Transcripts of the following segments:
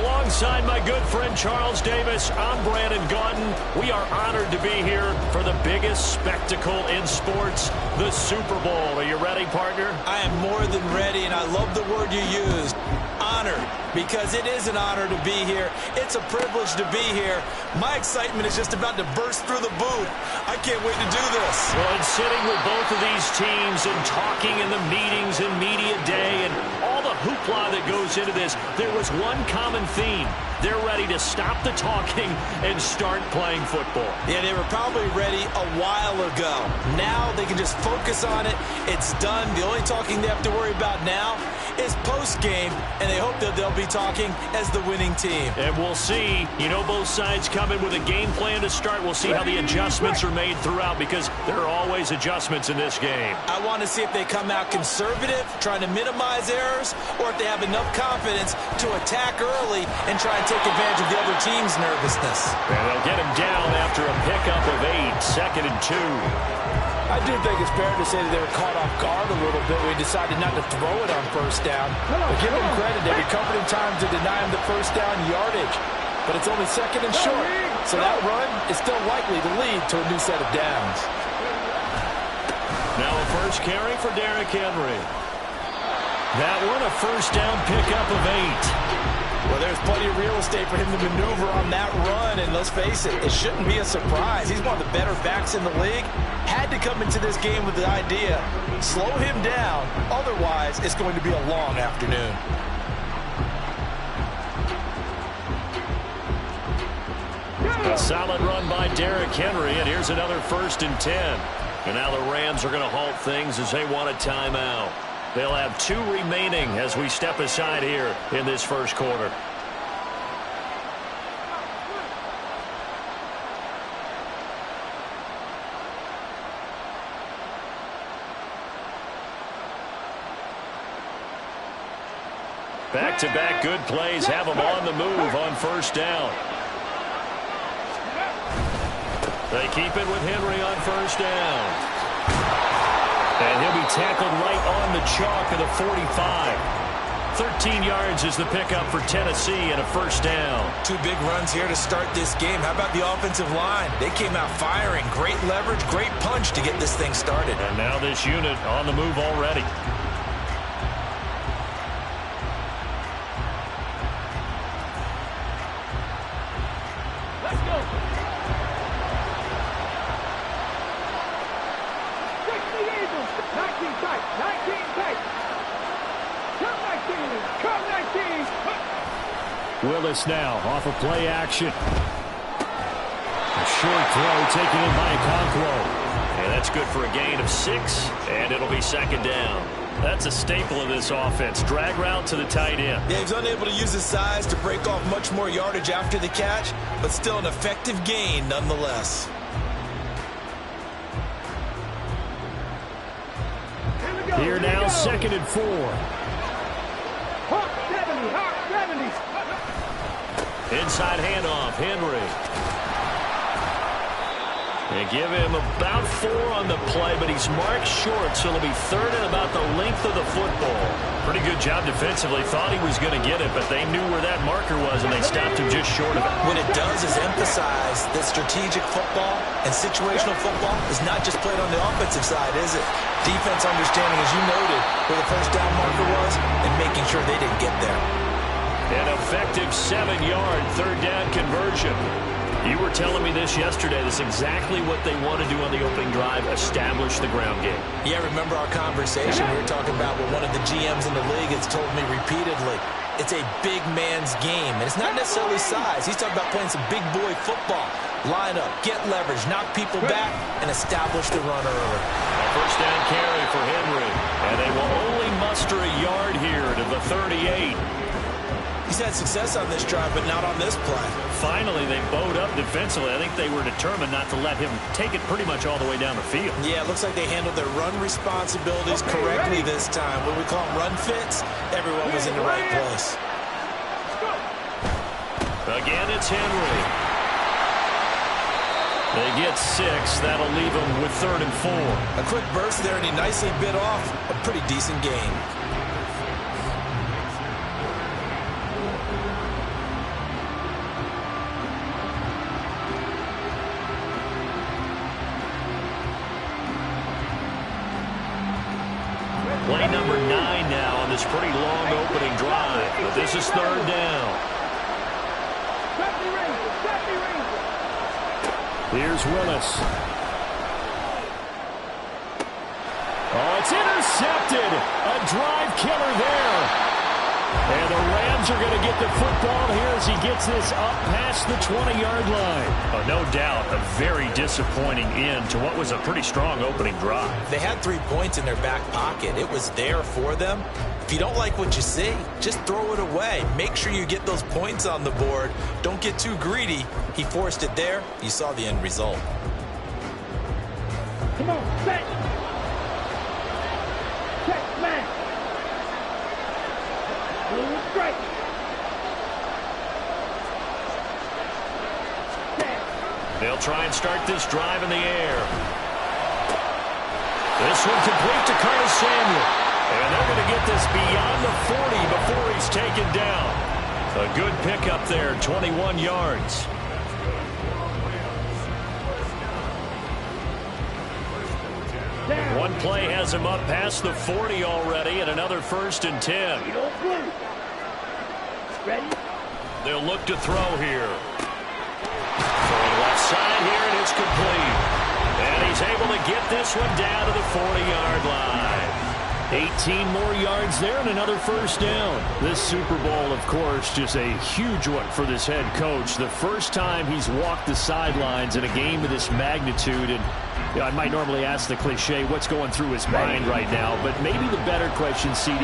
Alongside my good friend Charles Davis, I'm Brandon Gaudin. We are honored to be here for the biggest spectacle in sports, the Super Bowl. Are you ready, partner? I am more than ready, and I love the word you used, honored, because it is an honor to be here. It's a privilege to be here. My excitement is just about to burst through the booth. I can't wait to do this. Well, and sitting with both of these teams and talking in the meetings and media day and all the hoopla that goes into this, there was one common theme. They're ready to stop the talking and start playing football. Yeah, they were probably ready a while ago. Now they can just focus on it. It's done. The only talking they have to worry about now is post-game, and they hope that they'll be talking as the winning team. And we'll see. You know, both sides come in with a game plan to start. We'll see how the adjustments are made throughout, because there are always adjustments in this game. I want to see if they come out conservative, trying to minimize errors, or if they have enough confidence to attack early and try and take advantage of the other team's nervousness. And they'll get him down after a pickup of 8, 2nd and 2. I do think it's fair to say that they were caught off guard a little bit when we decided not to throw it on first down. But give them credit. They recovered in time to deny him the first down yardage. But it's only 2nd and short. So that run is still likely to lead to a new set of downs. Now a first carry for Derrick Henry. That one a first down pickup of 8. Well, there's plenty of real estate for him to maneuver on that run, and let's face it, it shouldn't be a surprise. He's one of the better backs in the league. Had to come into this game with the idea, slow him down, otherwise it's going to be a long afternoon. A solid run by Derrick Henry, and here's another 1st and 10. And now the Rams are going to halt things as they want a timeout. They'll have 2 remaining as we step aside here in this first quarter. Back-to-back good plays have them on the move on first down. They keep it with Henry on first down. And he'll be tackled right on the chalk of the 45. 13 yards is the pickup for Tennessee and a first down. 2 big runs here to start this game. How about the offensive line? They came out firing. Great leverage, great punch to get this thing started. And now this unit on the move already. Let's go. Willis now off of play action. A short throw taken in by Okonkwo. And that's good for a gain of 6, and it'll be 2nd down. That's a staple of this offense. Drag route to the tight end. Yeah, he's unable to use his size to break off much more yardage after the catch, but still an effective gain nonetheless. Here now, 2nd and 4. Hawk 70, Hawk 70. Inside handoff, Henry. They give him about 4 on the play, but he's marked short, so it'll be 3rd and about the length of the football. Pretty good job defensively. Thought he was going to get it, but they knew where that marker was, and they stopped him just short of it. What it does is emphasize that strategic football and situational football is not just played on the offensive side, is it? Defense understanding, as you noted, where the first down marker was and making sure they didn't get there. An effective 7-yard 3rd down conversion. You were telling me this yesterday. This is exactly what they want to do on the opening drive, establish the ground game. Yeah, remember our conversation? We were talking about what one of the GMs in the league has told me repeatedly. It's a big man's game, and it's not necessarily size. He's talking about playing some big boy football. Line up, get leverage, knock people back, and establish the run early. A first down carry for Henry, and they will only muster a yard here to the 38. He's had success on this drive, but not on this play. Finally, they bowed up defensively. I think they were determined not to let him take it pretty much all the way down the field. Yeah, it looks like they handled their run responsibilities correctly this time. What we call them run fits, everyone was in the right place. Again, it's Henry. They get 6. That'll leave them with 3rd and 4. A quick burst there, and he nicely bit off a pretty decent gain. pretty long opening drive, but this is third down. Here's Willis. Oh, it's intercepted. A drive killer there. And the Rams are going to get the football here as he gets this up past the 20-yard line. Oh, no doubt a very disappointing end to what was a pretty strong opening drive. They had 3 points in their back pocket. It was there for them. If you don't like what you see, just throw it away. Make sure you get those points on the board. Don't get too greedy. He forced it there. You saw the end result. Come on, set. Check, man. Straight. They'll try and start this drive in the air. This one complete to Curtis Samuel. And they're going to get this beyond the 40 before he's taken down. A good pickup there, 21 yards. One play has him up past the 40 already, and another 1st and 10. Ready? They'll look to throw here. Throwing left side here, and it's complete. And he's able to get this one down to the 40-yard line. 18 more yards there and another 1st down. This Super Bowl, of course, just a huge one for this head coach. The first time he's walked the sidelines in a game of this magnitude. And you know, I might normally ask the cliche, what's going through his mind right now? But maybe the better question, CD,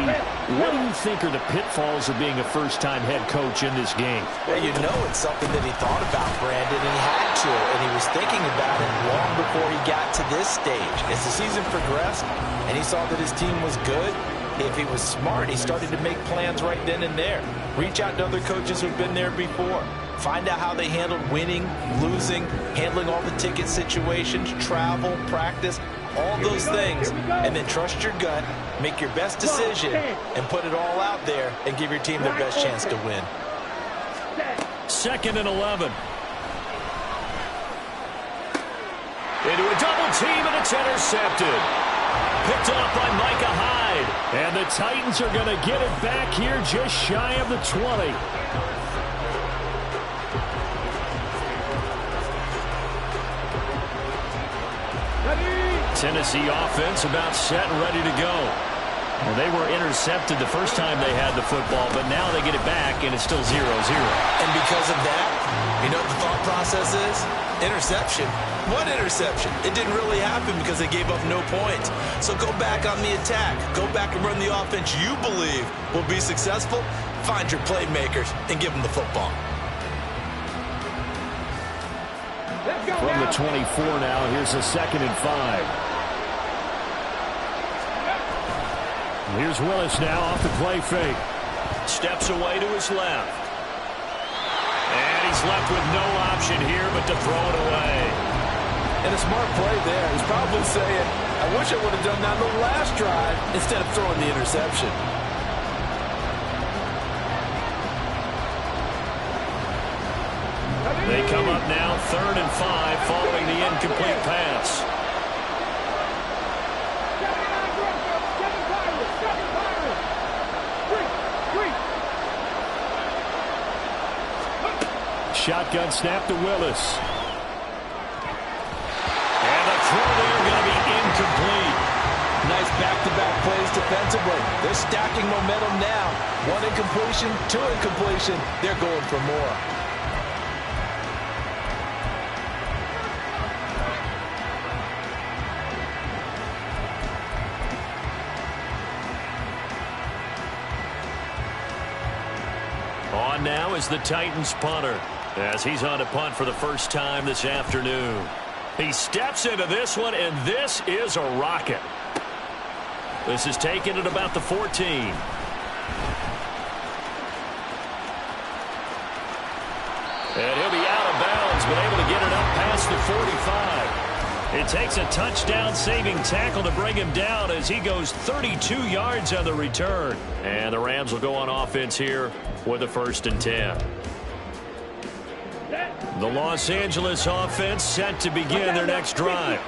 what do you think are the pitfalls of being a first-time head coach in this game? Well, you know it's something that he thought about, Brandon, and he had to. And he was thinking about it long before he got to this stage. As the season progressed and he saw that his team was good, if he was smart, he started to make plans right then and there. Reach out to other coaches who've been there before. Find out how they handled winning, losing, handling all the ticket situations, travel, practice, all those things. And then trust your gut, make your best decision, and put it all out there and give your team their best chance to win. 2nd and 11. Into a double team, and it's intercepted. Picked off by Micah Hyde. And the Titans are going to get it back here just shy of the 20. Tennessee offense about set and ready to go. Well, they were intercepted the first time they had the football, but now they get it back, and it's still 0-0. And because of that, you know what the thought process is? Interception. What interception? It didn't really happen because they gave up no points. So go back on the attack. Go back and run the offense you believe will be successful. Find your playmakers and give them the football. From the 24 now, here's a 2nd and 5. Here's Willis now off the play fake. Steps away to his left. And he's left with no option here but to throw it away. And a smart play there. He's probably saying, I wish I would have done that on the last drive instead of throwing the interception. They come up now 3rd and 5 following the incomplete pass. Shotgun snap to Willis. And the throw there going to be incomplete. Nice back-to-back plays defensively. They're stacking momentum now. 1 incompletion, 2 incompletion. They're going for more. On now is the Titans punter, as he's on to punt for the first time this afternoon. He steps into this one, and this is a rocket. This is taken at about the 14. And he'll be out of bounds, but able to get it up past the 45. It takes a touchdown-saving tackle to bring him down as he goes 32 yards on the return. And the Rams will go on offense here with a 1st and 10. The Los Angeles offense set to begin their next drive.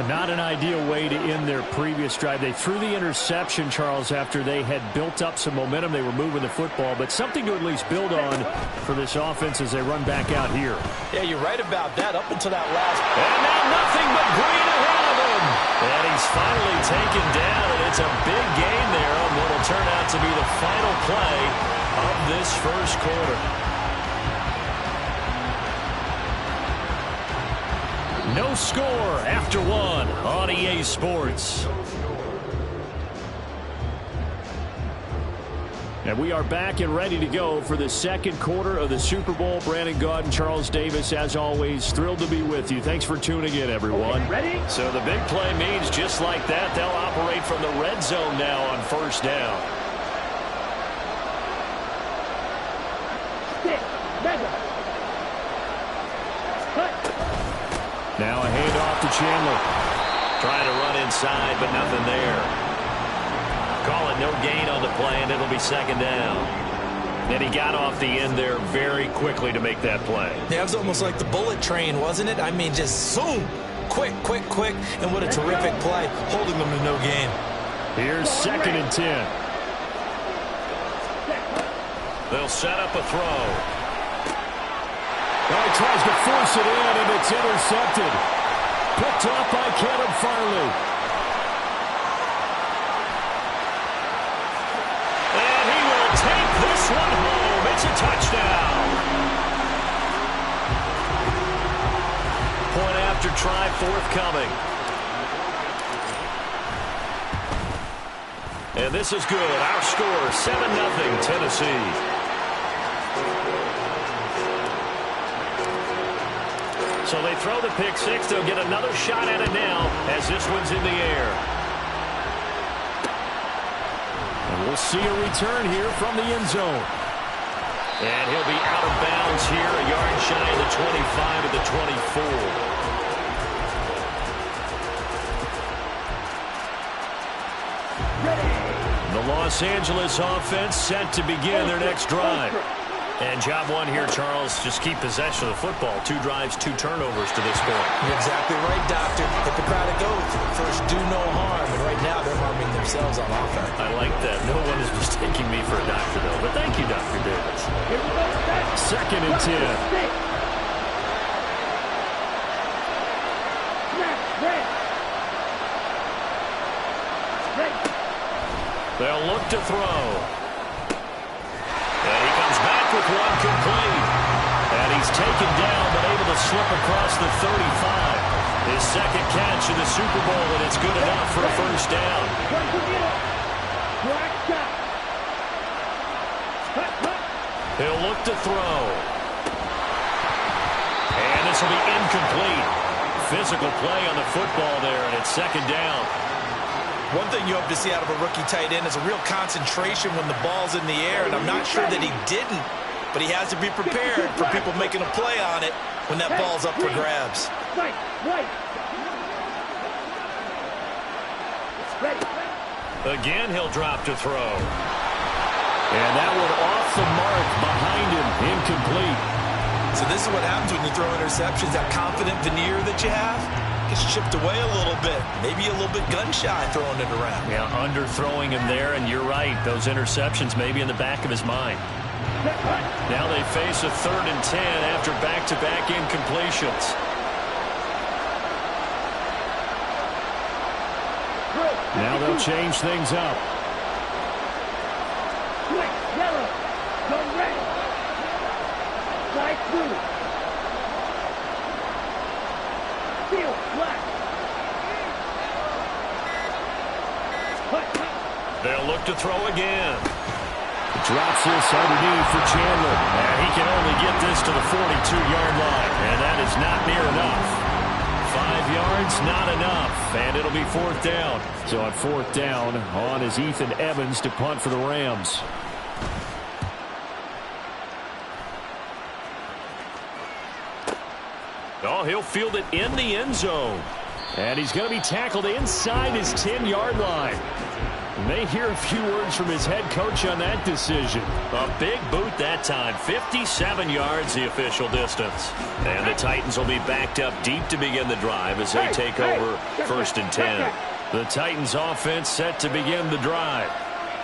Not an ideal way to end their previous drive. They threw the interception, Charles, after they had built up some momentum. They were moving the football, but something to at least build on for this offense as they run back out here. Yeah, you're right about that up until that last. And now nothing but green ahead of him. And he's finally taken down, and it's a big gain there on what will turn out to be the final play of this first quarter. No score after one on EA Sports. And we are back and ready to go for the second quarter of the Super Bowl. Brandon Gaudin, Charles Davis, as always, thrilled to be with you. Thanks for tuning in, everyone. Ready? So the big play means just like that, they'll operate from the red zone now on first down. Now a handoff to Chandler. Trying to run inside, but nothing there. Call it no gain on the play, and it'll be second down. And he got off the end there very quickly to make that play. Yeah, it was almost like the bullet train, wasn't it? I mean, just zoom. Quick, quick, quick. And what a terrific play, holding them to no gain. Here's 2nd and 10. They'll set up a throw. Well, he tries to force it in, and it's intercepted. Picked off by Caleb Farley. And he will take this one home. It's a touchdown. Point after try forthcoming. And this is good. Our score, 7-0 Tennessee. So they throw the pick six. They'll get another shot at it now as this one's in the air. And we'll see a return here from the end zone. And he'll be out of bounds here, a yard shy of the 25 to the 24. The Los Angeles offense set to begin their next drive. And job one here, Charles, just keep possession of the football. 2 drives, 2 turnovers to this point. You're exactly right, Doctor. Hippocratic oath. First, do no harm. And right now, they're harming themselves on offense. I like that. No one is mistaking me for a doctor, though. But thank you, Dr. Davis. 2nd and 10. They'll look to throw. And he comes back with one complete. And he's taken down, but able to slip across the 35. His second catch in the Super Bowl, and it's good enough for a first down. He'll look to throw. And this will be incomplete. Physical play on the football there, and it's second down. One thing you hope to see out of a rookie tight end is a real concentration when the ball's in the air, and I'm not sure that he didn't, but he has to be prepared for people making a play on it when that ball's up for grabs. Again, he'll drop to throw. And that one off the mark behind him, incomplete. So this is what happens when you throw interceptions. That confident veneer that you have gets chipped away a little bit. Maybe a little bit gun-shy throwing it around. Yeah, underthrowing him there, and you're right. Those interceptions may be in the back of his mind. Now they face a 3rd and 10 after back-to-back incompletions. Now they'll change things up. Yellow, go red. Slide through. Field, black. They'll look to throw again. Drops this underneath for Chandler. And he can only get this to the 42-yard line, and that is not near enough. 5 yards, not enough, and it'll be 4th down. So on 4th down, on is Ethan Evans to punt for the Rams. Oh, he'll field it in the end zone. And he's going to be tackled inside his 10-yard line. May hear a few words from his head coach on that decision. A big boot that time. 57 yards the official distance. And the Titans will be backed up deep to begin the drive as they take over 1st and 10. The Titans offense set to begin the drive.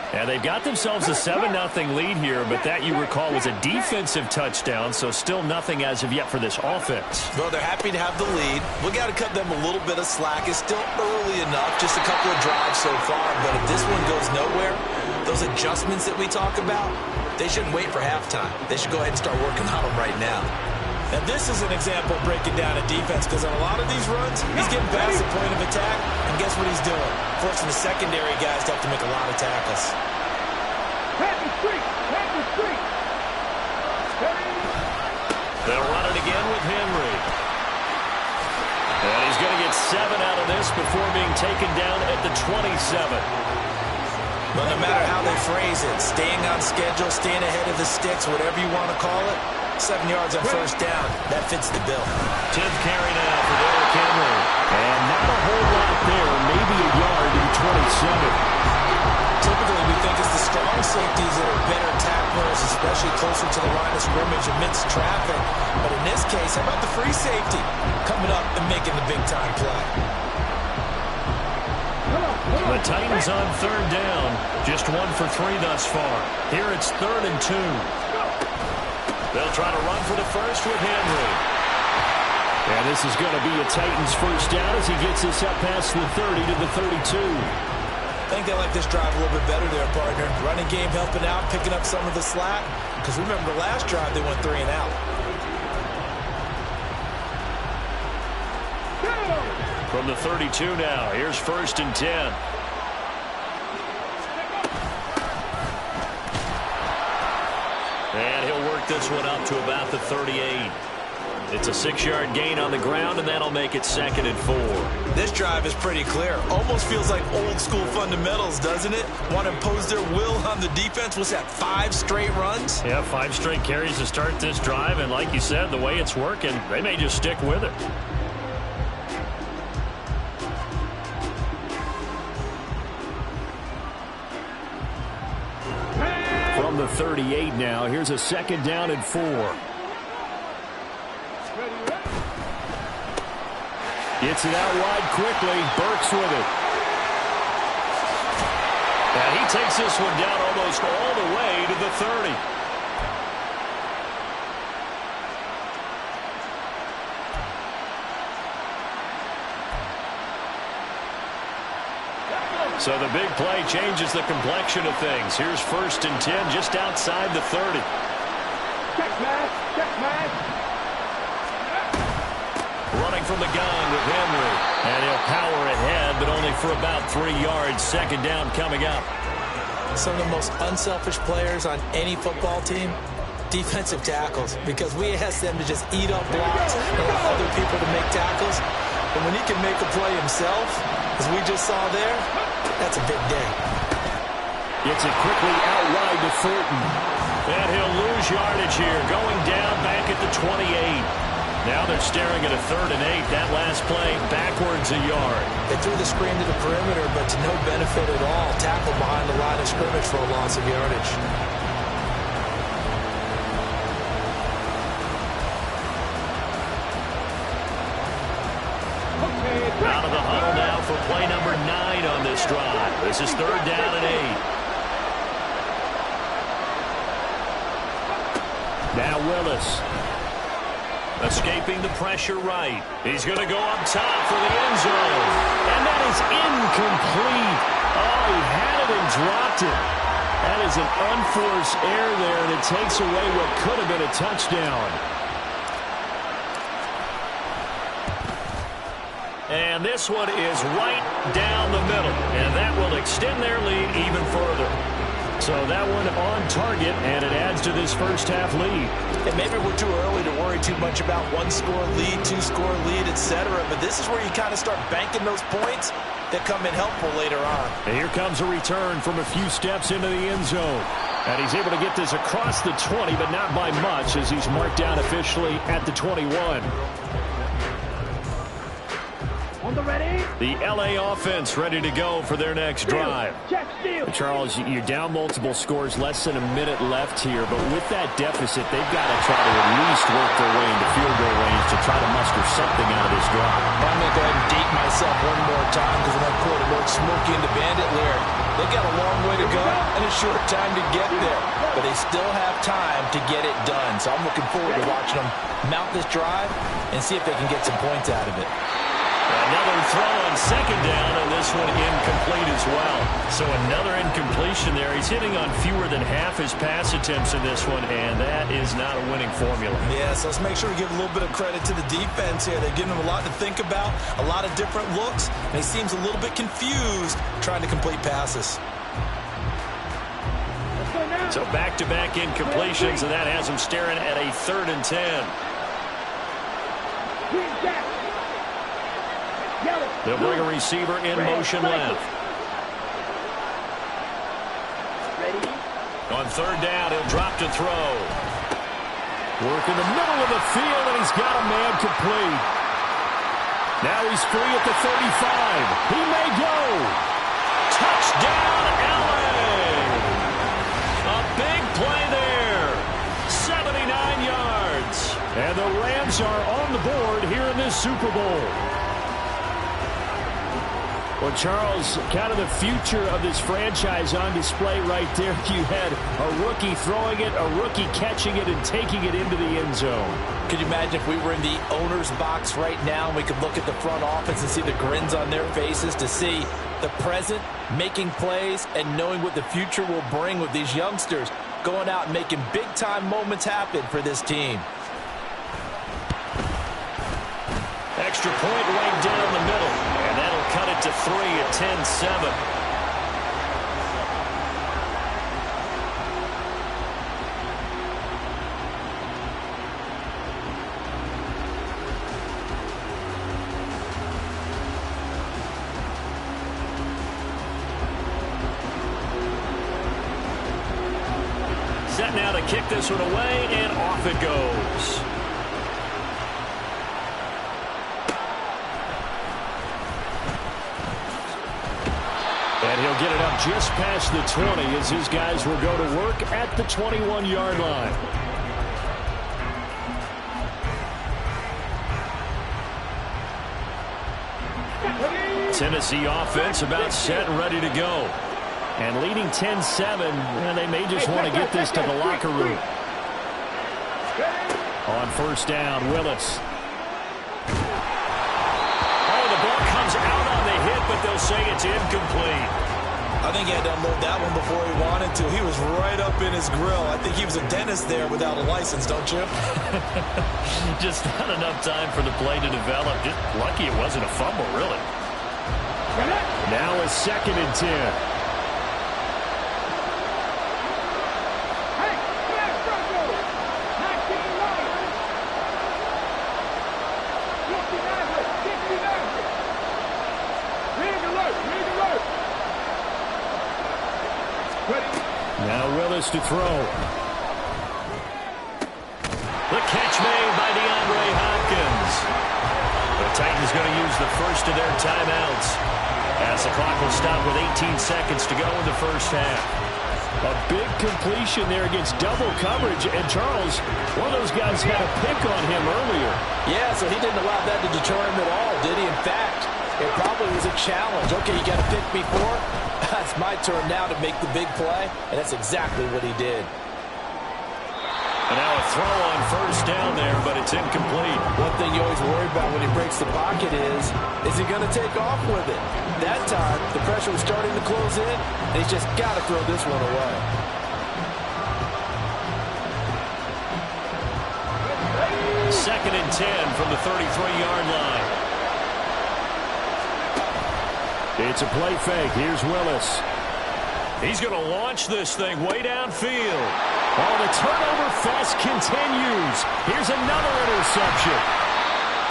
And they've got themselves a 7-0 lead here, but that, you recall, was a defensive touchdown, so still nothing as of yet for this offense. Well, they're happy to have the lead. We got to cut them a little bit of slack. It's still early enough, just a couple of drives so far, but if this one goes nowhere, those adjustments that we talk about, they shouldn't wait for halftime. They should go ahead and start working on them right now. Now, this is an example of breaking down a defense, because on a lot of these runs, he's getting past the point of attack, and guess what he's doing? Forcing the secondary guys to have to make a lot of tackles. They'll run it again with Henry. And he's going to get 7 out of this before being taken down at the 27. But no matter how they phrase it, staying on schedule, staying ahead of the sticks, whatever you want to call it, 7 yards on 1st down, that fits the bill. 10th carry now for Derrick Henry. And not a whole lot there, maybe a yard to the 27. Typically, we think it's the strong safeties that are better tacklers, especially closer to the line of scrimmage amidst traffic. But in this case, how about the free safety coming up and making the big-time play? The Titans on 3rd down, just 1 for 3 thus far. Here it's 3rd and 2. They'll try to run for the first with Henry. And this is going to be a Titans first down as he gets this up past the 30 to the 32. I think they like this drive a little bit better there, partner. Running game helping out, picking up some of the slack. Because remember, the last drive they went 3 and out. From the 32 now, here's 1st and 10. And he'll work this one up to about the 38. It's a 6-yard gain on the ground, and that'll make it 2nd and 4. This drive is pretty clear. Almost feels like old-school fundamentals, doesn't it? Want to impose their will on the defense. What's that, 5 straight runs? Yeah, 5 straight carries to start this drive, and like you said, the way it's working, they may just stick with it. From the 38 now, here's a 2nd down and 4. Gets it out wide quickly. Burks with it. And he takes this one down almost all the way to the 30. So the big play changes the complexion of things. Here's 1st and 10 just outside the 30. Check man. Running from the gun with Henry. And he'll power ahead, but only for about 3 yards. 2nd down coming up. Some of the most unselfish players on any football team, defensive tackles, because we ask them to just eat up blocks and allow other people to make tackles. But when he can make a play himself, as we just saw there, that's a big day. Gets it quickly out wide to Thornton. And he'll lose yardage here, going down back at the 28. Now they're staring at a 3rd and 8. That last play, backwards a yard. They threw the screen to the perimeter, but to no benefit at all. Tackle behind the line of scrimmage for a loss of yardage. Out of the huddle now for play number 9 on this drive. This is 3rd down and 8. Now Willis. Escaping the pressure right. He's going to go up top for the end zone. And that is incomplete. Oh, he had it and dropped it. That is an unforced error there, and it takes away what could have been a touchdown. And this one is right down the middle. And that will extend their lead even further. So that one on target, and it adds to this first half lead. And maybe we're too early to worry too much about 1-score lead, 2-score lead, etc. But this is where you kind of start banking those points that come in helpful later on. And here comes a return from a few steps into the end zone. And he's able to get this across the 20, but not by much, as he's marked down officially at the 21. On the ready. The L.A. offense ready to go for their next drive. Check steal. Charles, you're down multiple scores, less than a minute left here, but with that deficit, they've got to try to at least work their way into field goal range to try to muster something out of this drive. I'm going to go ahead and date myself one more time because I'm going to quote a little Smokey and the Bandit lyric. They've got a long way to go and a short time to get there, but they still have time to get it done. So I'm looking forward to watching them mount this drive and see if they can get some points out of it. Another throw on second down, and this one incomplete as well. So another incompletion there. He's hitting on fewer than half his pass attempts in this one, and that is not a winning formula. Yeah, so let's make sure we give a little bit of credit to the defense here. They're giving him a lot to think about, a lot of different looks, and he seems a little bit confused trying to complete passes. So back-to-back incompletions, and that has him staring at a 3rd and 10. They'll bring a receiver in motion left. On 3rd down, he'll drop to throw. Work in the middle of the field, and he's got a man complete. Now he's free at the 35. He may go. Touchdown, L.A. A big play there. 79 yards. And the Rams are on the board here in this Super Bowl. Well, Charles, kind of the future of this franchise on display right there. You had a rookie throwing it, a rookie catching it, and taking it into the end zone. Could you imagine if we were in the owner's box right now and we could look at the front office and see the grins on their faces, to see the present making plays and knowing what the future will bring with these youngsters going out and making big-time moments happen for this team. Extra point right down the middle, and that'll cut it to 3 at 10-7. Set now to kick this one away, and off it goes. And he'll get it up just past the 20 as his guys will go to work at the 21-yard line. Tennessee offense about set and ready to go. And leading 10-7, and they may just want to get this to the locker room. On 1st down, Willis. But they'll say it's incomplete. I think he had to unload that one before he wanted to. He was right up in his grill. I think he was a dentist there without a license, don't you? Just not enough time for the play to develop. Just lucky it wasn't a fumble, really. Now a 2nd and 10. Now Willis to throw. The catch made by DeAndre Hopkins. The Titans going to use the first of their timeouts as the clock will stop with 18 seconds to go in the 1st half. A big completion there against double coverage. And Charles, one of those guys had a pick on him earlier. Yeah, so he didn't allow that to deter him at all, did he? In fact, it probably was a challenge. Okay, you got to pick me for it. That's my turn now to make the big play, and that's exactly what he did. And now a throw on 1st down there, but it's incomplete. One thing you always worry about when he breaks the pocket is he going to take off with it? That time, the pressure was starting to close in, and he's just got to throw this one away. Second and 10 from the 33-yard line. It's a play fake. Here's Willis. He's going to launch this thing way downfield. Oh, the turnover fest continues. Here's another interception.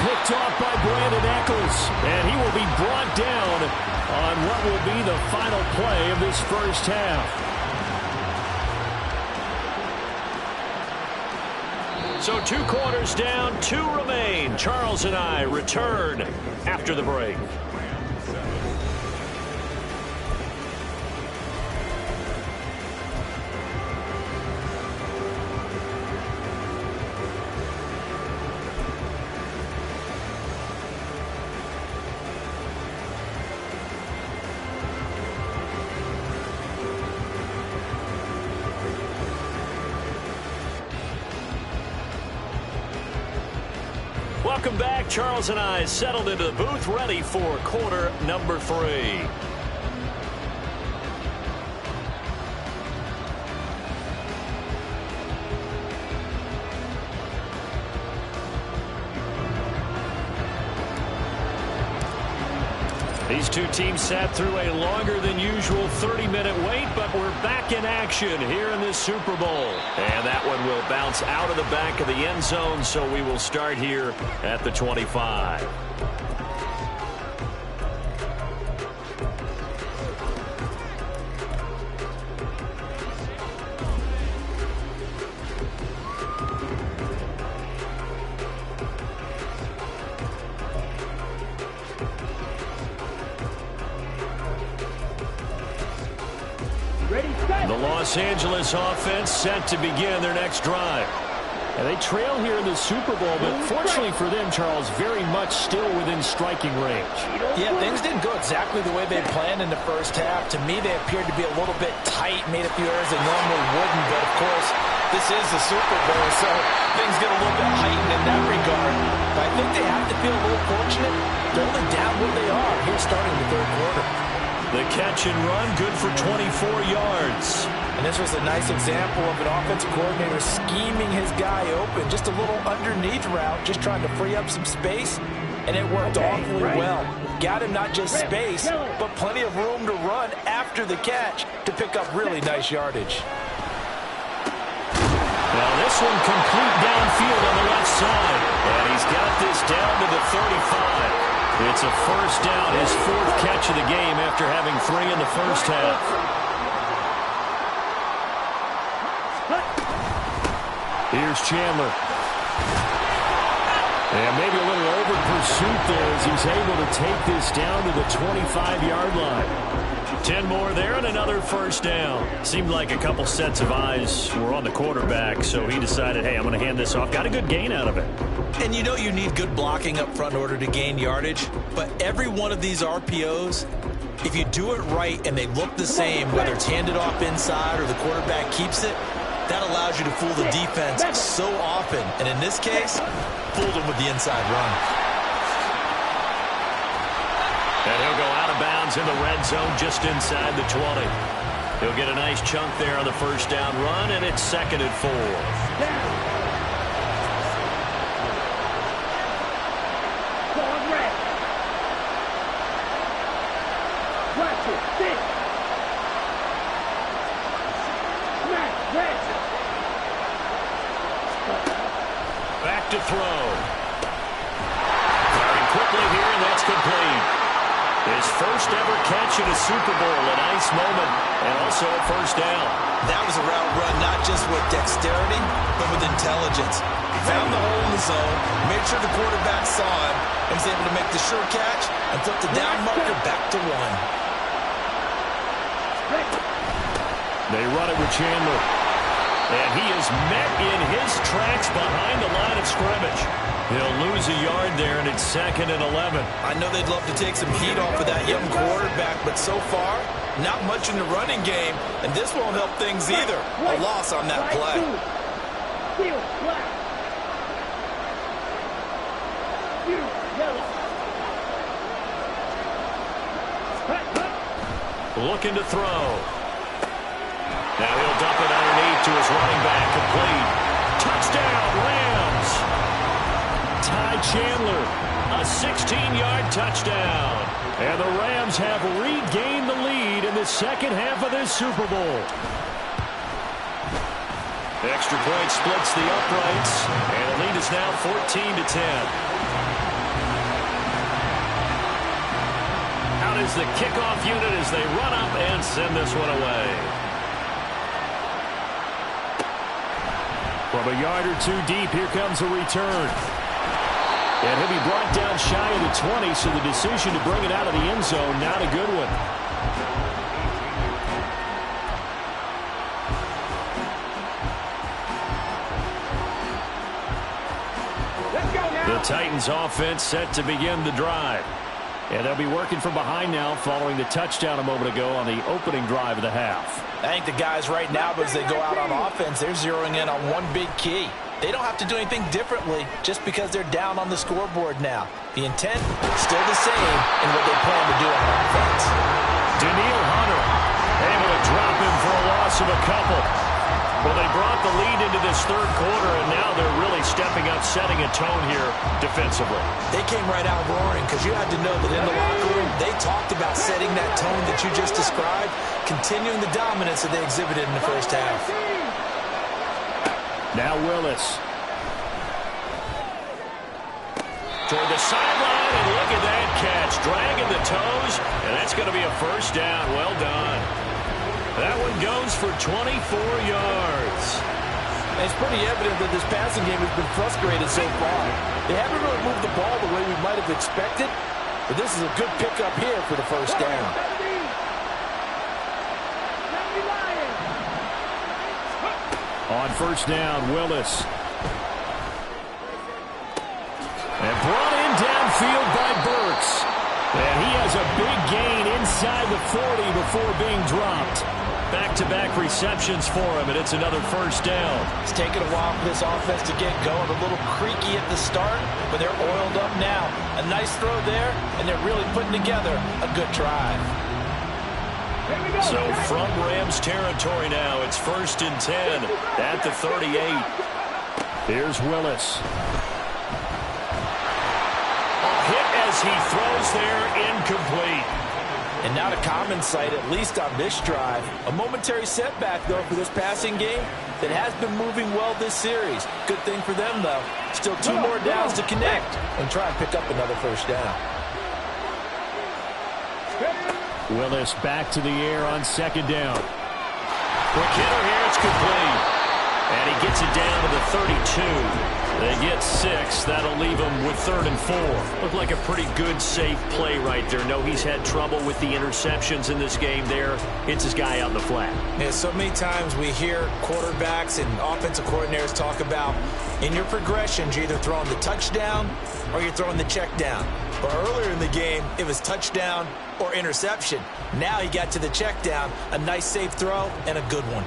Picked off by Brandon Eccles. And he will be brought down on what will be the final play of this 1st half. So 2 quarters down, 2 remain. Charles and I return after the break. Welcome back. Charles and I settled into the booth, ready for quarter number 3. These two teams sat through a longer than usual 30-minute wait, but we're back in action here in this Super Bowl. And that one will bounce out of the back of the end zone, so we will start here at the 25. The Los Angeles offense set to begin their next drive. And they trail here in the Super Bowl, but fortunately for them, Charles, very much still within striking range. Yeah, things didn't go exactly the way they planned in the first half. To me, they appeared to be a little bit tight, made a few errors they normally wouldn't. But, of course, this is the Super Bowl, so things get a little bit heightened in that regard. But I think they have to feel a little fortunate. They're only down what they are here starting the third quarter. The catch and run, good for 24 yards. And this was a nice example of an offensive coordinator scheming his guy open. Just a little underneath route, just trying to free up some space. And it worked awfully well. Got him not just space, but plenty of room to run after the catch to pick up really nice yardage. Now this one complete downfield on the left side. And he's got this down to the 35. It's a first down, his 4th catch of the game after having 3 in the first half. Here's Chandler. And maybe a little over pursuit there as he's able to take this down to the 25-yard line. 10 more there and another first down. Seemed like a couple sets of eyes were on the quarterback, so he decided, hey, I'm going to hand this off. Got a good gain out of it. And you know you need good blocking up front in order to gain yardage, but every one of these RPOs, if you do it right and they look the same, whether it's handed off inside or the quarterback keeps it, that allows you to fool the defense so often. And in this case, fooled them with the inside run. And he'll go out of bounds in the red zone just inside the 20. He'll get a nice chunk there on the first down run, and it's 2nd and 4. Back to throw. Firing quickly here, and that's complete. His first ever catch in a Super Bowl, a nice moment, and also a first down. That was a route run not just with dexterity, but with intelligence. Found the hole in the zone, made sure the quarterback saw him, and was able to make the sure catch and flip the down marker back to 1. They run it with Chandler. And he is met in his tracks behind the line of scrimmage. He'll lose a yard there, and it's 2nd and 11. I know they'd love to take some heat off of that young quarterback, but so far, not much in the running game, and this won't help things either. A loss on that play. Looking to throw. Now he'll dump it underneath to his running back, complete. Touchdown, Rams! Ty Chandler, a 16-yard touchdown. And the Rams have regained the lead in the second half of this Super Bowl. The extra point splits the uprights, and the lead is now 14-10. Out is the kickoff unit as they run up and send this one away. From a yard or two deep, here comes a return. And he'll be brought down shy of the 20, so the decision to bring it out of the end zone, not a good one. The Titans offense set to begin the drive. And they'll be working from behind now following the touchdown a moment ago on the opening drive of the half. I think the guys right now, as they go out on offense, they're zeroing in on one big key. They don't have to do anything differently just because they're down on the scoreboard now. The intent still the same in what they plan to do on offense. Daniil Hunter able to drop him for a loss of a couple. Well, they brought the lead into this third quarter, and now they're really stepping up, setting a tone here defensively. They came right out roaring because you had to know that in the locker room, they talked about setting that tone that you just described, continuing the dominance that they exhibited in the first half. Now Willis. Toward the sideline, and look at that catch. Dragging the toes, and that's going to be a first down. Well done. That one goes for 24 yards. It's pretty evident that this passing game has been frustrated so far. They haven't really moved the ball the way we might have expected, but this is a good pickup here for the first down. On first down, Willis. And brought in downfield by Burks. And he has a big gain inside the 40 before being dropped. Back-to-back receptions for him, and it's another first down. It's taken a while for this offense to get going. A little creaky at the start, but they're oiled up now. A nice throw there, and they're really putting together a good drive. So from Rams territory now, it's 1st and 10 at the 38. Here's Willis. A hit as he throws there, incomplete. And not a common sight, at least on this drive. A momentary setback, though, for this passing game that has been moving well this series. Good thing for them, though. Still 2 more downs to connect and try and pick up another first down. Willis back to the air on second down. Quick hitter here, it's complete. And he gets it down to the 32. They get 6. That'll leave him with 3rd and 4. Looked like a pretty good, safe play right there. No, he's had trouble with the interceptions in this game there. Hits his guy out in the flat. Yeah, so many times we hear quarterbacks and offensive coordinators talk about in your progressions, you're either throwing the touchdown or you're throwing the check down. But earlier in the game, it was touchdown or interception. Now he got to the check down, a nice safe throw, and a good one.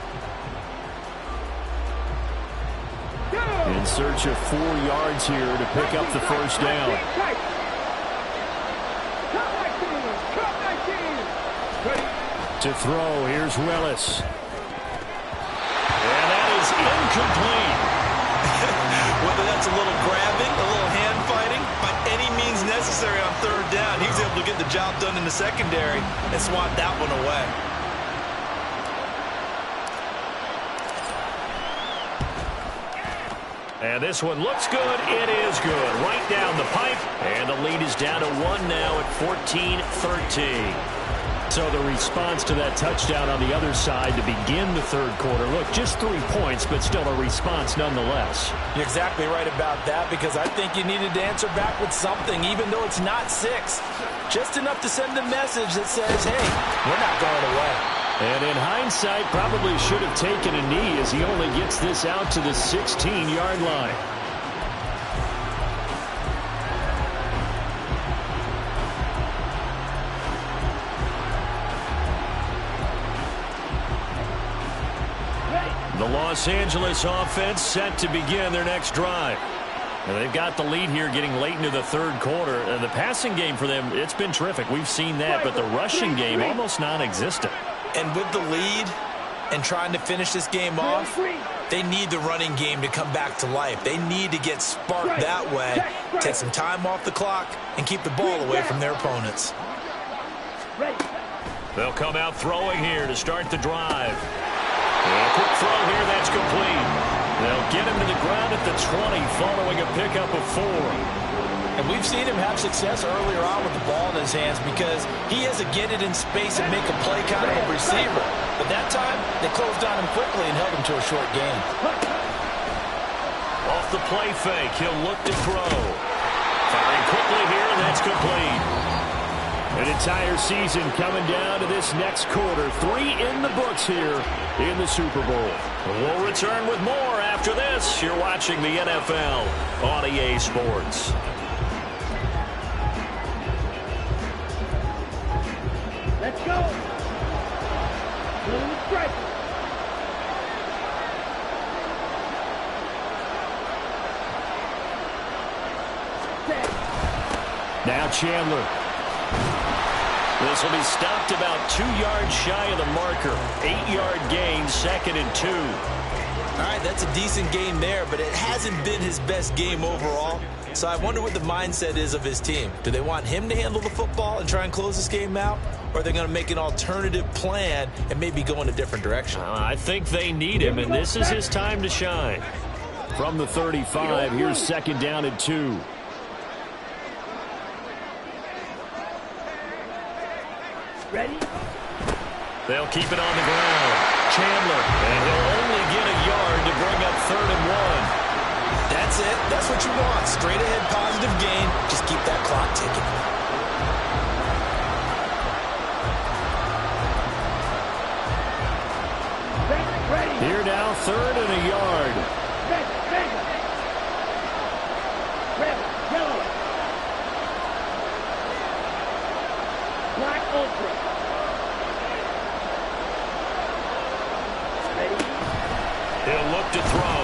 In search of 4 yards here to pick up the first down. To throw, here's Willis. And that is incomplete. Whether that's a little grabbing, a little hand fighting, by any means necessary on 3rd down, he was able to get the job done in the secondary and swat that one away. And this one looks good. It is good. Right down the pipe. And the lead is down to 1 now at 14-13. So the response to that touchdown on the other side to begin the third quarter. Look, just 3 points, but still a response nonetheless. You're exactly right about that, because I think you needed to answer back with something, even though it's not 6. Just enough to send a message that says, hey, we're not going away. And in hindsight, probably should have taken a knee as he only gets this out to the 16-yard line. The Los Angeles offense set to begin their next drive. And they've got the lead here getting late into the third quarter. And the passing game for them, it's been terrific. We've seen that, but the rushing game almost non-existent. And with the lead and trying to finish this game off, they need the running game to come back to life. They need to get sparked that way, take some time off the clock, and keep the ball away from their opponents. They'll come out throwing here to start the drive. And a quick throw here, that's complete. They'll get him to the ground at the 20 following a pickup of 4. And we've seen him have success earlier on with the ball in his hands because he has to get it in space and make a play kind of a receiver. But that time, they closed on him quickly and held him to a short gain. the play fake. He'll look to throw. Firing quickly here, and that's complete. An entire season coming down to this next quarter. 3 in the books here in the Super Bowl. We'll return with more after this. You're watching the NFL on EA Sports. Let's go. Little strike. Now Chandler. This will be stopped about 2 yards shy of the marker. 8-yard gain, 2nd and 2. All right, that's a decent game there, but it hasn't been his best game overall. So I wonder what the mindset is of his team. Do they want him to handle the football and try and close this game out? Or are they going to make an alternative plan and maybe go in a different direction? I think they need him, and this is his time to shine. From the 35, here's 2nd down and 2. Ready? They'll keep it on the ground. Chandler, and he'll only get a yard to bring up 3rd and 1. That's it. That's what you want. Straight ahead positive gain. Just keep that clock ticking. Ready. Here now, 3rd and a yard. Red, yellow. Black ultra. Ready. He'll look to throw.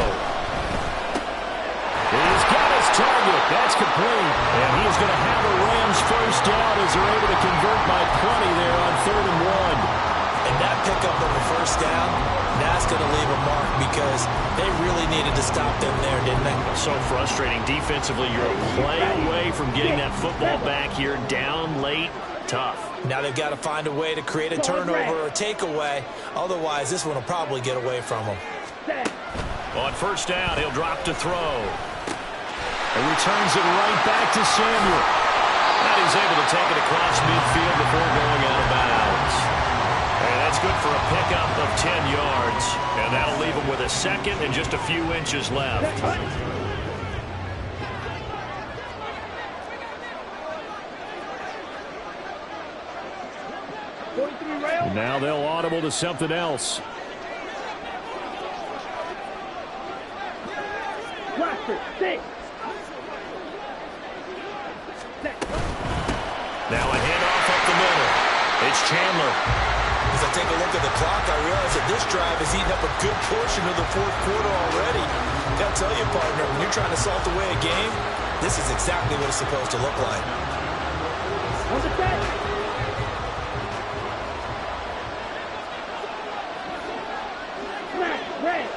He's got his target. That's complete. And he is going to have a Rams first down as they're able to convert by plenty there on 3rd and 1. And that pickup of a first down, that's going to leave a mark because they really needed to stop them there, didn't they? So frustrating. Defensively, you're a play away from getting that football back here. Down late, tough. Now they've got to find a way to create a turnover or a takeaway. Otherwise, this one will probably get away from them. On first down, he'll drop to throw. And returns it right back to Samuel. And he's able to take it across midfield before going out of bounds. And that's good for a pickup of 10 yards. And that'll leave him with a 2nd and just a few inches left. And now they'll audible to something else. Now a handoff up the middle. It's Chandler. As I take a look at the clock, I realize that this drive has eaten up a good portion of the 4th quarter already. Got to tell you, partner, when you're trying to salt away a game, this is exactly what it's supposed to look like. On the set. Smash, red.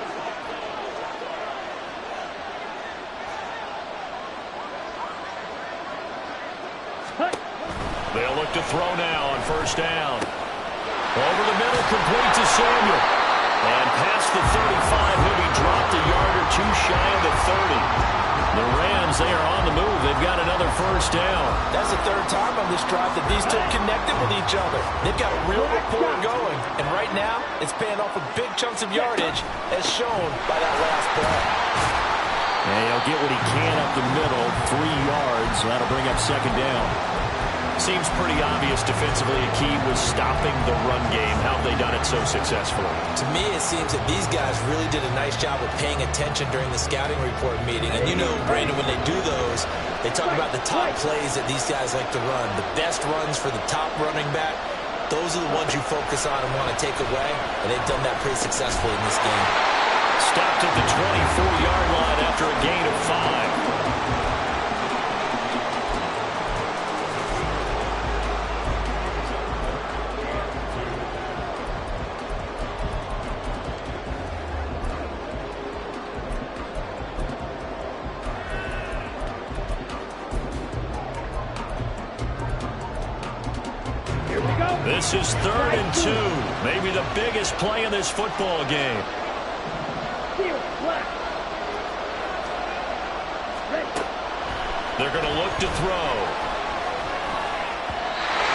They'll look to throw now on first down. Over the middle, complete to Samuel. And past the 35, he'll be dropped a yard or 2 shy of the 30. The Rams, they are on the move. They've got another first down. That's the 3rd time on this drive that these two connected with each other. They've got a real rapport going. And right now, it's paying off with big chunks of yardage, as shown by that last play. And he'll get what he can up the middle, 3 yards. That'll bring up 2nd down. Seems pretty obvious defensively a key was stopping the run game. How have they done it so successfully? To me, it seems that these guys really did a nice job of paying attention during the scouting report meeting. And you know, Brandon, when they do those, they talk about the top plays that these guys like to run. The best runs for the top running back, those are the ones you focus on and want to take away. And they've done that pretty successfully in this game. Stopped at the 24-yard line after a gain of 5. This is 3rd and 2. Maybe the biggest play in this football game. They're going to look to throw.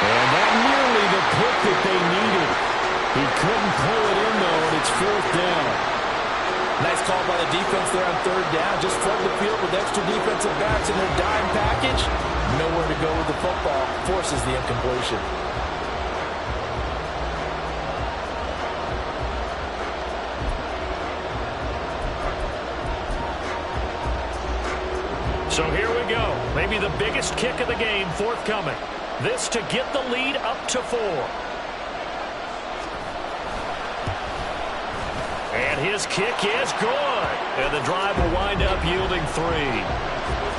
And that nearly the pick that they needed. He couldn't pull it in, though, and it's 4th down. Nice call by the defense there on third down. Just flood the field with extra defensive backs in their dime package. Nowhere to go with the football. Forces the incompletion. So here we go. Maybe the biggest kick of the game forthcoming. This to get the lead up to 4. And his kick is good. And the drive will wind up yielding 3.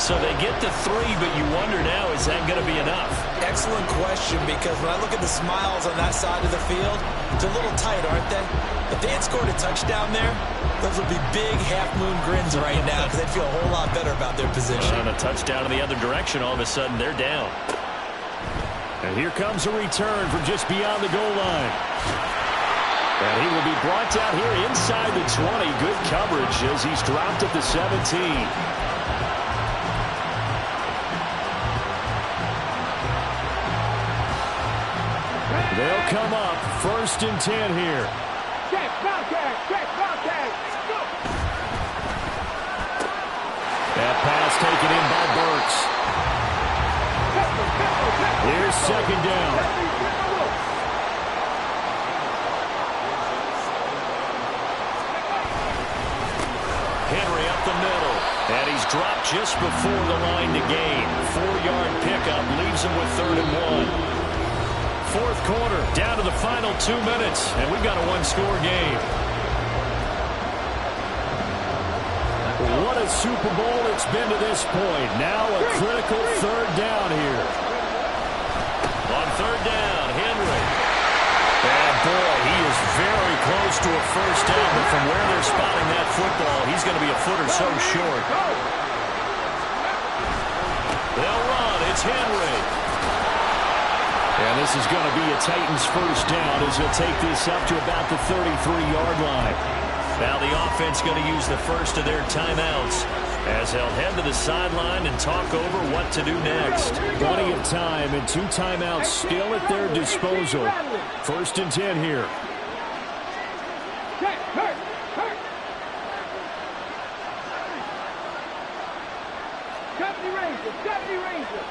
So they get to 3, but you wonder now, is that going to be enough? Excellent question, because when I look at the smiles on that side of the field, they're a little tight, aren't they? If they had scored a touchdown there, those would be big half-moon grins right now, because they'd feel a whole lot better about their position. And a touchdown in the other direction, all of a sudden they're down. And here comes a return from just beyond the goal line. And he will be brought down here inside the 20. Good coverage as he's dropped at the 17. They'll come up 1st and 10 here. Check, contact, check, contact. Go. That pass taken in by Burks. Here's 2nd down. Henry up the middle. And he's dropped just before the line to gain. 4-yard pickup leaves him with 3rd and 1. 4th quarter, down to the final 2 minutes, and we've got a 1-score game. What a Super Bowl it's been to this point. Now a critical 3rd down here. On 3rd down, Henry. And boy, he is very close to a 1st down, but from where they're spotting that football, he's going to be a foot or so short. They'll run. It's Henry. And this is going to be a Titans 1st down as he'll take this up to about the 33-yard line. Now the offense going to use the first of their timeouts as they'll head to the sideline and talk over what to do next. Plenty of time and 2 timeouts still at their disposal. 1st and 10 here. Deputy Ranger.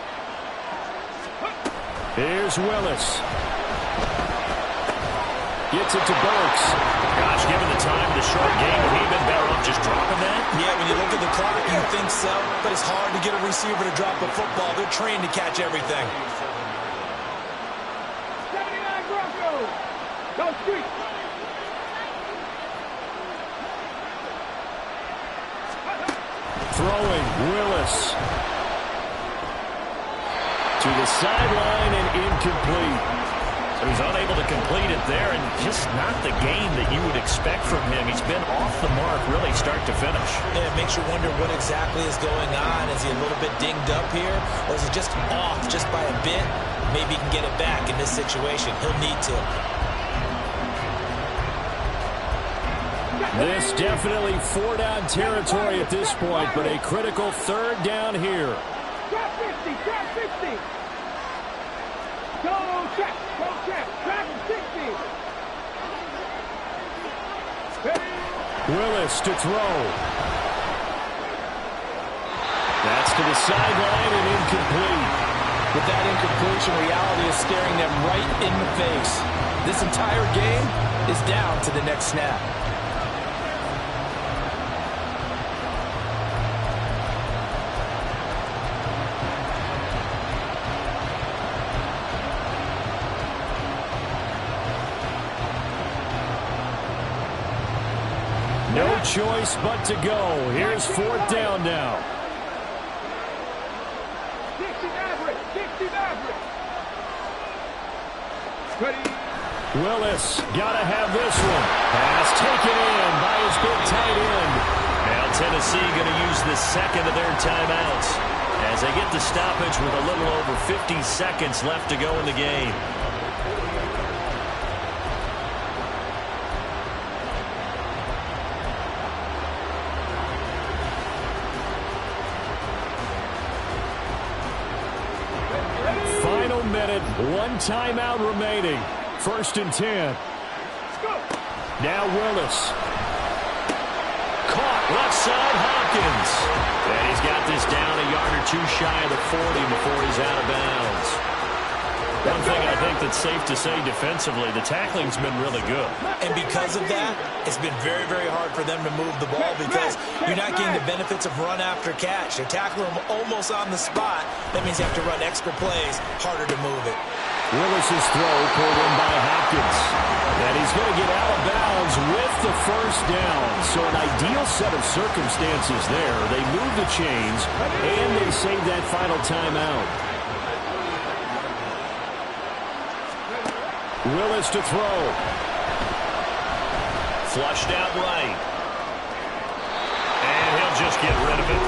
Here's Willis. Gets it to Burks. Gosh, given the time of the short game, would he have been better off just dropping that? Yeah, when you look at the clock, you think so. But it's hard to get a receiver to drop a football. They're trained to catch everything. 79 Broncos. Go street. Throwing, Willis. To the sideline and incomplete. So he's unable to complete it there, and just not the game that you would expect from him. He's been off the mark really start to finish. Yeah, it makes you wonder what exactly is going on. Is he a little bit dinged up here, or is he just off just by a bit? Maybe he can get it back in this situation. He'll need to. This definitely 4-down territory at this point, but a critical 3rd down here. Trap 50, trap 50. Go check, trap 60. Willis to throw. That's to the sideline and incomplete. With that incompletion, reality is staring them right in the face. This entire game is down to the next snap. No choice but to go. Here's 4th down now. 60 Maverick, 60 Maverick. Willis, gotta have this one. Pass taken in by his big tight end. Now Tennessee going to use the 2nd of their timeouts as they get the stoppage with a little over 50 seconds left to go in the game. Final minute, 1 timeout remaining. 1st and 10. Now Willis. Left side, Hopkins. And he's got this down a yard or two shy of the 40 before he's out of bounds. One thing I think that's safe to say defensively, the tackling's been really good. And because of that, it's been very, very hard for them to move the ball because you're not getting the benefits of run after catch. They're tackling them almost on the spot. That means you have to run extra plays, harder to move it. Willis's throw pulled in by Hopkins. And he's going to get out of bounds with the first down. So an ideal set of circumstances there. They move the chains, and they save that final timeout. Willis to throw. Flushed out right. And he'll just get rid of it.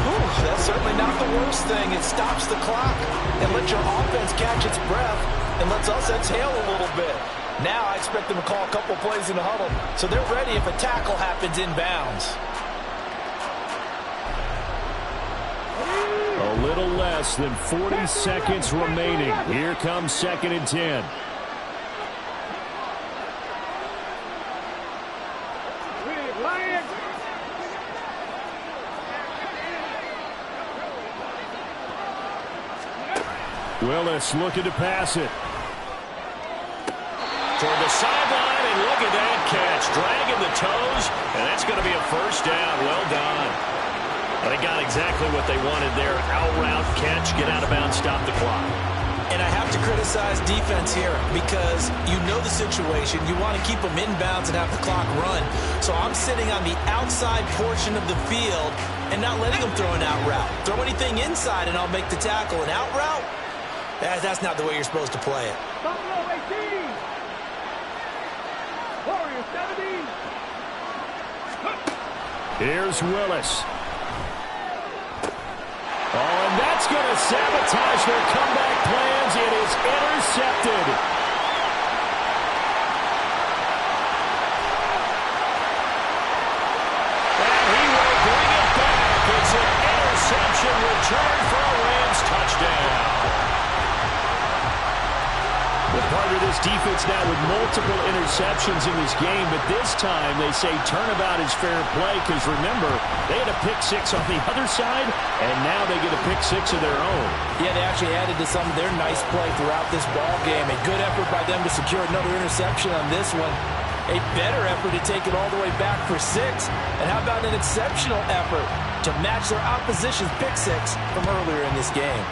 Whew, that's certainly not the worst thing. It stops the clock and lets your offense catch its breath and lets us exhale a little bit. Now I expect them to call a couple plays in the huddle so they're ready if a tackle happens inbounds. A little less than 40 seconds remaining. Here comes 2nd and 10. Willis looking to pass it. Toward the sideline, and look at that catch. Dragging the toes, and that's going to be a first down. Well done. They got exactly what they wanted there. Out route catch, get out of bounds, stop the clock. And I have to criticize defense here because you know the situation. You want to keep them inbounds and have the clock run. So I'm sitting on the outside portion of the field and not letting them throw an out route. Throw anything inside and I'll make the tackle. An out route? That's not the way you're supposed to play it. Buffalo 18. Warriors 17. Here's Willis. Oh, and that's going to sabotage their comeback plans. It is intercepted. And he will bring it back. It's an interception return for a Rams touchdown. Well, part of this defense now with multiple interceptions in this game, but this time they say turnabout is fair play because, remember, they had a pick six on the other side, and now they get a pick six of their own. Yeah, they actually added to some of their nice play throughout this ball game. A good effort by them to secure another interception on this one. A better effort to take it all the way back for 6. And how about an exceptional effort to match their opposition's pick six from earlier in this game?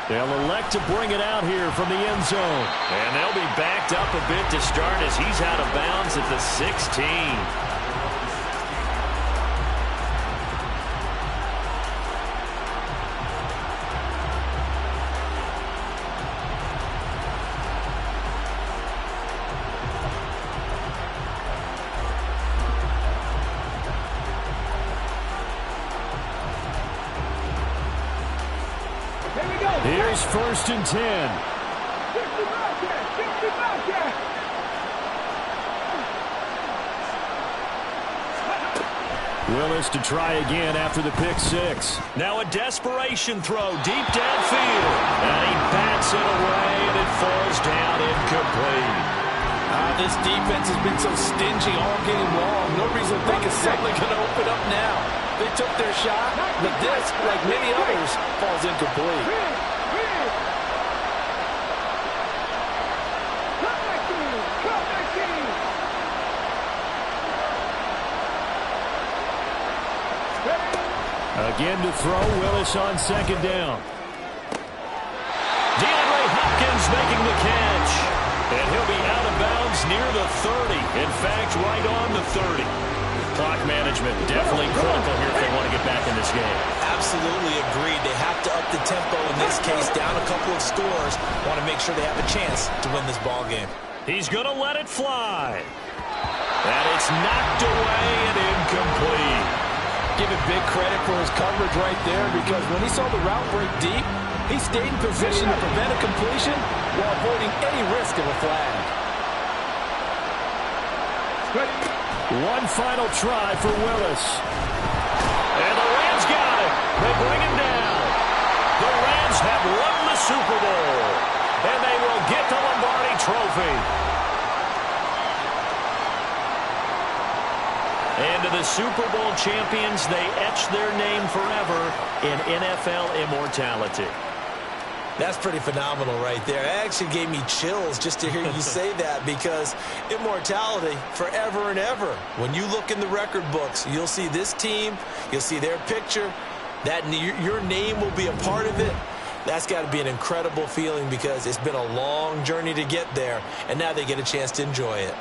They'll elect to bring it out here from the end zone. And they'll be backed up a bit to start as he's out of bounds at the 16. Here's 1st and 10. Willis to try again after the pick six. Now a desperation throw deep downfield. And he bats it away, and it falls down incomplete. This defense has been so stingy all game long. No reason to think it's suddenly going to open up now. They took their shot, but this, like many others, falls incomplete. Again to throw, Willis on 2nd down. DeAndre Hopkins making the catch. And he'll be out of bounds near the 30. In fact, right on the 30. Clock management definitely critical here if they want to get back in this game. Absolutely agreed. They have to up the tempo in this case, down a couple of scores. Want to make sure they have a chance to win this ball game. He's going to let it fly. And it's knocked away and incomplete. Give it big credit for his coverage right there because when he saw the route break deep, he stayed in position to prevent a completion while avoiding any risk of a flag. One final try for Willis. And the Rams got it. They bring him down. The Rams have won the Super Bowl. And they will get the Lombardi Trophy. And to the Super Bowl champions, they etch their name forever in NFL immortality. That's pretty phenomenal right there. It actually gave me chills just to hear you say that, because immortality forever and ever. When you look in the record books, you'll see this team, you'll see their picture, that your name will be a part of it. That's got to be an incredible feeling, because it's been a long journey to get there, and now they get a chance to enjoy it.